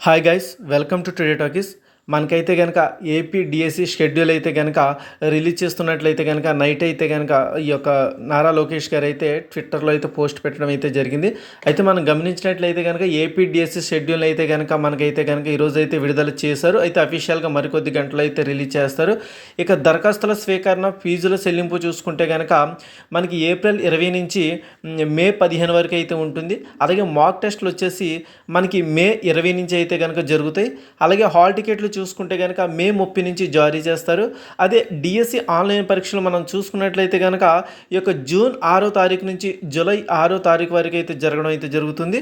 Hi guys, welcome to today talkies. మనకైతే కనుక AP DSC schedule అయితే కనుక రిలీజ్ చేస్తున్నట్లయితే కనుక నైట్ అయితే కనుక ఈ యొక్క నారా లోకేష్ గారు అయితే ట్విట్టర్లో అయితే పోస్ట్ పెట్టడం అయితే జరిగింది. అయితే మనం గమనించినట్లయితే కనుక ఏపీ డిఎస్సి షెడ్యూల్ అయితే కనుక మనకైతే కనుక ఈరోజు అయితే విడుదల చేశారు. అయితే అఫీషియల్గా మరికొద్ది గంటలు అయితే రిలీజ్ చేస్తారు. ఇక దరఖాస్తుల స్వీకరణ, ఫీజుల చెల్లింపు చూసుకుంటే కనుక మనకి ఏప్రిల్ 20 నుంచి మే 15 వరకు అయితే ఉంటుంది. అలాగే మాక్ టెస్టులు వచ్చేసి మనకి మే 20 నుంచి అయితే కనుక జరుగుతాయి. అలాగే హాల్ టికెట్లు చూసుకుంటే కనుక మే 30 నుంచి జారీ చేస్తారు. అదే డిఎస్సి ఆన్లైన్ పరీక్షలు మనం చూసుకున్నట్లయితే కనుక ఈ యొక్క జూన్ 6వ తారీఖు నుంచి జూలై 6వ తారీఖు వరకు అయితే జరగడం అయితే జరుగుతుంది.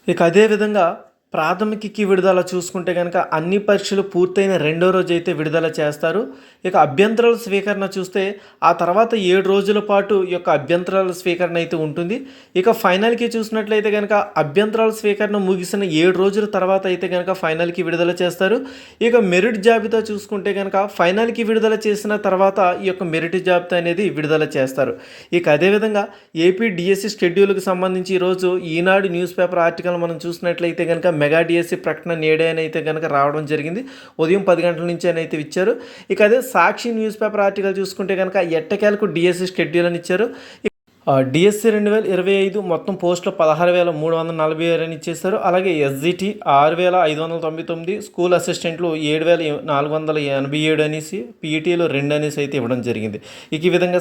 ఇక అదేవిధంగా ప్రాథమికకి విడుదల చూసుకుంటే కనుక అన్ని పరీక్షలు పూర్తయిన రెండో రోజు అయితే విడుదల చేస్తారు. ఇక అభ్యంతరాల స్వీకరణ చూస్తే ఆ తర్వాత 7 రోజుల పాటు ఈ యొక్క అభ్యంతరాల స్వీకరణ అయితే ఉంటుంది. ఇక ఫైనల్కి చూసినట్లయితే కనుక అభ్యంతరాల స్వీకరణ ముగిసిన 7 రోజుల తర్వాత అయితే కనుక ఫైనల్కి విడుదల చేస్తారు. ఇక మెరిట్ జాబితా చూసుకుంటే కనుక ఫైనల్కి విడుదల చేసిన తర్వాత ఈ యొక్క మెరిట్ జాబితా అనేది విడుదల చేస్తారు. ఇక అదేవిధంగా ఏపీ డిఎస్సి షెడ్యూల్కి సంబంధించి ఈరోజు ఈనాడు న్యూస్ పేపర్ ఆర్టికల్ మనం చూసినట్లయితే కనుక మెగా డిఎస్సి ప్రకటన నేడే అని అయితే కనుక రావడం జరిగింది. ఉదయం 10 గంటల నుంచి అని అయితే ఇచ్చారు. ఇక అదే సాక్షి న్యూస్ పేపర్ ఆర్టికల్ చూసుకుంటే కనుక ఎట్టకేలకు డిఎస్సి షెడ్యూల్ అని ఇచ్చారు. డిఎస్సి 2025 మొత్తం పోస్టులు 16,346 అని ఇచ్చేస్తారు. అలాగే ఎస్జిటి 6,599, స్కూల్ అసిస్టెంట్లు 7,487 అనేసి, పీఈటీలు 2 అనేసి అయితే ఇవ్వడం జరిగింది. ఇక ఈ విధంగా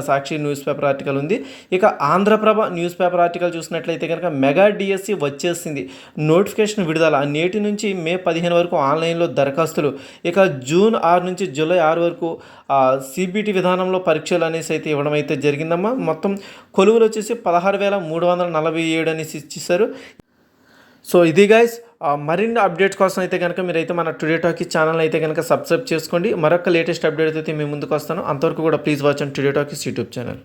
సాక్షి న్యూస్ పేపర్ ఆర్టికల్ ఉంది. ఇక ఆంధ్రప్రభ న్యూస్ పేపర్ ఆర్టికల్ చూసినట్లయితే కనుక మెగా డిఎస్సి వచ్చేసింది, నోటిఫికేషన్ విడుదల నేటి నుంచి మే 15 వరకు ఆన్లైన్లో దరఖాస్తులు. ఇక జూన్ 6 నుంచి జూలై 6 వరకు సిబిటి విధానంలో పరీక్షలు అనేసి అయితే ఇవ్వడం అయితే జరిగిందమ్మా. మొత్తం కొలువులు వచ్చేసి 16,347 అనేసి ఇచ్చేసారు. సో ఇది గైస్, మరిన్ని అప్డేట్స్ కోసం అయితే కనుక మీరైతే మన టుడే టాకీస్ ఛానల్ అయితే కనుక సబ్స్క్రైబ్ చేసుకోండి. మరొక లేటెస్ట్ అప్డేట్ అయితే మీ ముందుకు వస్తాను. అంతవరకు కూడా please watch on today talkies YouTube channel.